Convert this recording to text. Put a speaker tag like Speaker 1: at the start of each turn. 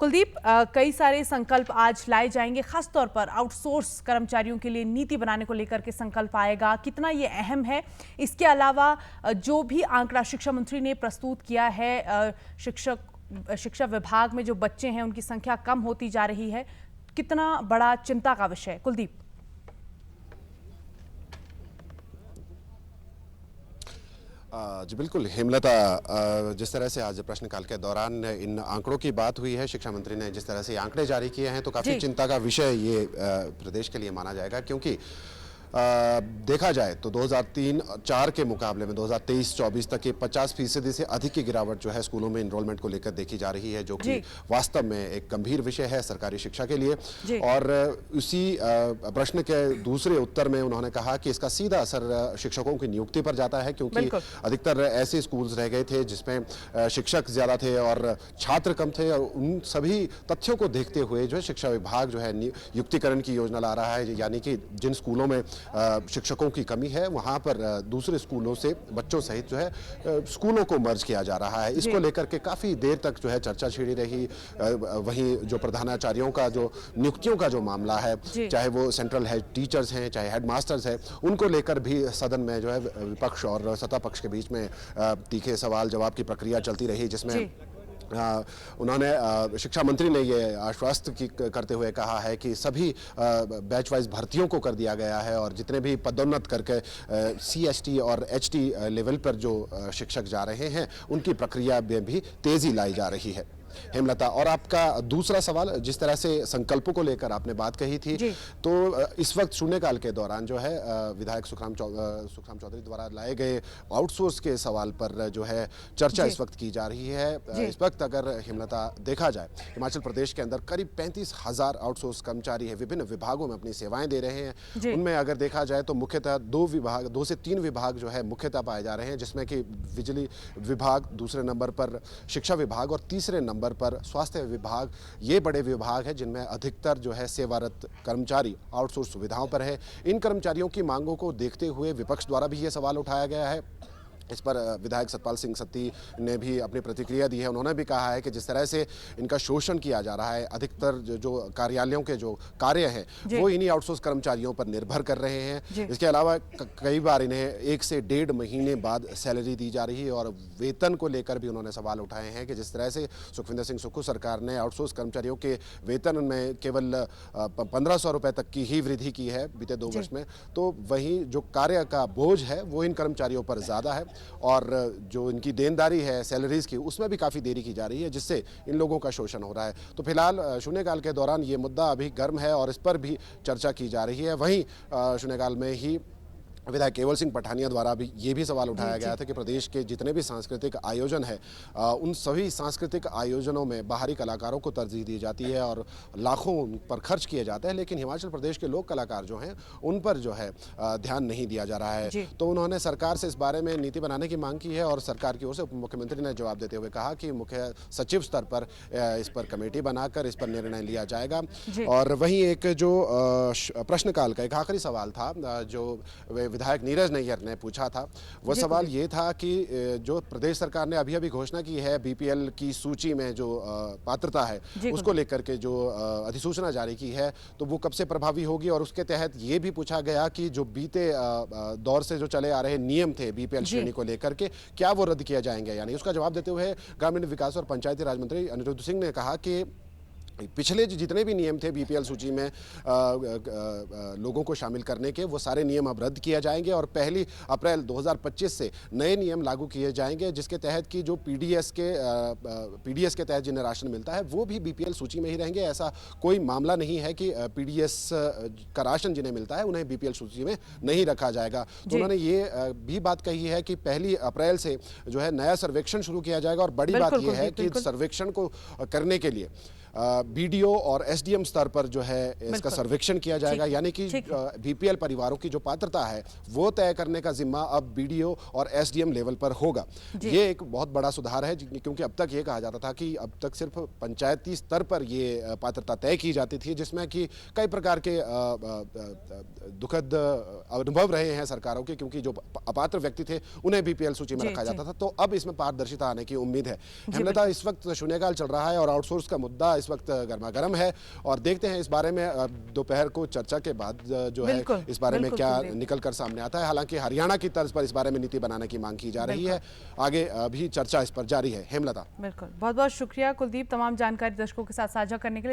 Speaker 1: कुलदीप, कई सारे संकल्प आज लाए जाएंगे, खास तौर पर आउटसोर्स कर्मचारियों के लिए नीति बनाने को लेकर के संकल्प आएगा। कितना ये अहम है? इसके अलावा जो भी आंकड़ा शिक्षा मंत्री ने प्रस्तुत किया है, शिक्षा विभाग में जो बच्चे हैं उनकी संख्या कम होती जा रही है, कितना बड़ा चिंता का विषय है? कुलदीप।
Speaker 2: जी बिल्कुल हेमलता, जिस तरह से आज प्रश्नकाल के दौरान इन आंकड़ों की बात हुई है, शिक्षा मंत्री ने जिस तरह से आंकड़े जारी किए हैं, तो काफ़ी चिंता का विषय ये प्रदेश के लिए माना जाएगा। क्योंकि देखा जाए तो 2003-04 के मुकाबले में 2023-24 तक के 50% से अधिक की गिरावट जो है स्कूलों में इनरोलमेंट को लेकर देखी जा रही है, जो कि वास्तव में एक गंभीर विषय है सरकारी शिक्षा के लिए। और उसी प्रश्न के दूसरे उत्तर में उन्होंने कहा कि इसका सीधा असर शिक्षकों की नियुक्ति पर जाता है, क्योंकि अधिकतर ऐसे स्कूल्स रह गए थे जिसमें शिक्षक ज्यादा थे और छात्र कम थे। और उन सभी तथ्यों को देखते हुए जो है शिक्षा विभाग जो है नियुक्तिकरण की योजना ला रहा है, यानी कि जिन स्कूलों में शिक्षकों की कमी है वहां पर दूसरे स्कूलों से बच्चों सहित जो है स्कूलों को मर्ज किया जा रहा है। इसको लेकर के काफी देर तक जो है चर्चा छिड़ी रही। वहीं जो प्रधानाचार्यों का जो नियुक्तियों का जो मामला है, चाहे वो सेंट्रल हेड टीचर्स हैं, चाहे हेड मास्टर्स हैं, उनको लेकर भी सदन में जो है विपक्ष और सत्ता पक्ष के बीच में तीखे सवाल जवाब की प्रक्रिया चलती रही, जिसमें उन्होंने शिक्षा मंत्री ने ये आश्वस्त करते हुए कहा है कि सभी बैच वाइज भर्तियों को कर दिया गया है और जितने भी पदोन्नत करके CST और HT लेवल पर जो शिक्षक जा रहे हैं उनकी प्रक्रिया में भी तेजी लाई जा रही है। हेमलता, और आपका दूसरा सवाल, जिस तरह से संकल्पों को लेकर आपने बात कही थी, तो इस वक्त शून्यकाल के दौरान जो है विधायक सुखराम चौधरी द्वारा लाए गए आउटसोर्स के सवाल पर जो है चर्चा इस वक्त की जा रही है। इस वक्त अगर हेमलता देखा जाए, हिमाचल प्रदेश के अंदर करीब 35,000 आउटसोर्स कर्मचारी है, विभिन्न विभागों में अपनी सेवाएं दे रहे हैं। उनमें अगर देखा जाए तो मुख्यतः 2 से 3 विभाग जो है मुख्यतः पाए जा रहे हैं, जिसमें कि बिजली विभाग, दूसरे नंबर पर शिक्षा विभाग और तीसरे नंबर पर स्वास्थ्य विभाग। ये बड़े विभाग है जिनमें अधिकतर जो है सेवारत कर्मचारी आउटसोर्स सुविधाओं पर है। इन कर्मचारियों की मांगों को देखते हुए विपक्ष द्वारा भी ये सवाल उठाया गया है। इस पर विधायक सतपाल सिंह सत्ती ने भी अपनी प्रतिक्रिया दी है। उन्होंने भी कहा है कि जिस तरह से इनका शोषण किया जा रहा है, अधिकतर जो कार्यालयों के जो कार्य हैं वो इन्हीं आउटसोर्स कर्मचारियों पर निर्भर कर रहे हैं। इसके अलावा कई बार इन्हें 1 से 1.5 महीने बाद सैलरी दी जा रही है और वेतन को लेकर भी उन्होंने सवाल उठाए हैं कि जिस तरह से सुखविंदर सिंह सुक्खू सरकार ने आउटसोर्स कर्मचारियों के वेतन में केवल 1,500 रुपये तक की ही वृद्धि की है बीते 2 वर्ष में, तो वहीं जो कार्य का बोझ है वो इन कर्मचारियों पर ज़्यादा है और जो इनकी देनदारी है सैलरीज की, उसमें भी काफ़ी देरी की जा रही है, जिससे इन लोगों का शोषण हो रहा है। तो फिलहाल शून्यकाल के दौरान ये मुद्दा अभी गर्म है और इस पर भी चर्चा की जा रही है। वहीं शून्यकाल में ही विधायक केवल सिंह पठानिया द्वारा भी ये भी सवाल उठाया गया था कि प्रदेश के जितने भी सांस्कृतिक आयोजन है, उन सभी सांस्कृतिक आयोजनों में बाहरी कलाकारों को तरजीह दी जाती है और लाखों उन पर खर्च किए जाते हैं, लेकिन हिमाचल प्रदेश के लोक कलाकार जो हैं उन पर जो है ध्यान नहीं दिया जा रहा है। तो उन्होंने सरकार से इस बारे में नीति बनाने की मांग की है और सरकार की ओर से उप मुख्यमंत्री ने जवाब देते हुए कहा कि मुख्य सचिव स्तर पर इस पर कमेटी बनाकर इस पर निर्णय लिया जाएगा। और वहीं एक जो प्रश्नकाल का एक आखिरी सवाल था जो विधायक नीरज नैयर ने पूछा था, वो सवाल ये था कि जो प्रदेश सरकार ने अभी घोषणा की है BPL की सूची में जो पात्रता है उसको लेकर के जो अधिसूचना जारी की है, तो वो कब से प्रभावी होगी। और उसके तहत ये भी पूछा गया कि जो बीते दौर से जो चले आ रहे नियम थे BPL श्रेणी को लेकर के, क्या वो रद्द किए जाएंगे। यानी उसका जवाब देते हुए ग्रामीण विकास और पंचायती राज मंत्री अनिरुद्ध सिंह ने कहा कि पिछले जितने भी नियम थे BPL सूची में लोगों को शामिल करने के, वो सारे नियम अब रद्द किए जाएंगे और 1 अप्रैल 2025 से नए नियम लागू किए जाएंगे, जिसके तहत कि जो PDS के तहत जिन्हें राशन मिलता है वो भी BPL सूची में ही रहेंगे। ऐसा कोई मामला नहीं है कि PDS का राशन जिन्हें मिलता है उन्हें BPL सूची में नहीं रखा जाएगा। तो उन्होंने ये भी बात कही है कि 1 अप्रैल से जो है नया सर्वेक्षण शुरू किया जाएगा और बड़ी बात यह है कि सर्वेक्षण को करने के लिए BDO और SDM स्तर पर जो है इसका सर्वेक्षण किया जाएगा। यानी कि BPL परिवारों की जो पात्रता है वो तय करने का जिम्मा अब BDO और SDM लेवल पर होगा। ये एक बहुत बड़ा सुधार है, क्योंकि अब तक ये कहा जाता था कि अब तक सिर्फ पंचायती स्तर पर ये पात्रता तय की जाती थी, जिसमें कि कई प्रकार के दुखद अनुभव रहे हैं सरकारों के, क्योंकि जो अपात्र व्यक्ति थे उन्हें BPL सूची में रखा जाता था। तो अब इसमें पारदर्शिता आने की उम्मीद है। हेमलता, इस वक्त शून्यकाल चल रहा है और आउटसोर्स का मुद्दा इस वक्त गर्मा गर्म है और देखते हैं इस बारे में दोपहर को चर्चा के बाद जो है
Speaker 1: बिल्कुल,
Speaker 2: इस बारे में
Speaker 1: बिल्कुल
Speaker 2: क्या
Speaker 1: कुलदीप।
Speaker 2: निकल कर सामने आता है। हालांकि हरियाणा की तर्ज पर इस बारे में नीति बनाने की मांग की जा रही है। आगे भी चर्चा इस पर जारी है। हेमलता,
Speaker 1: बिल्कुल, बहुत बहुत शुक्रिया कुलदीप, तमाम जानकारी दर्शकों के साथ साझा करने के लिए।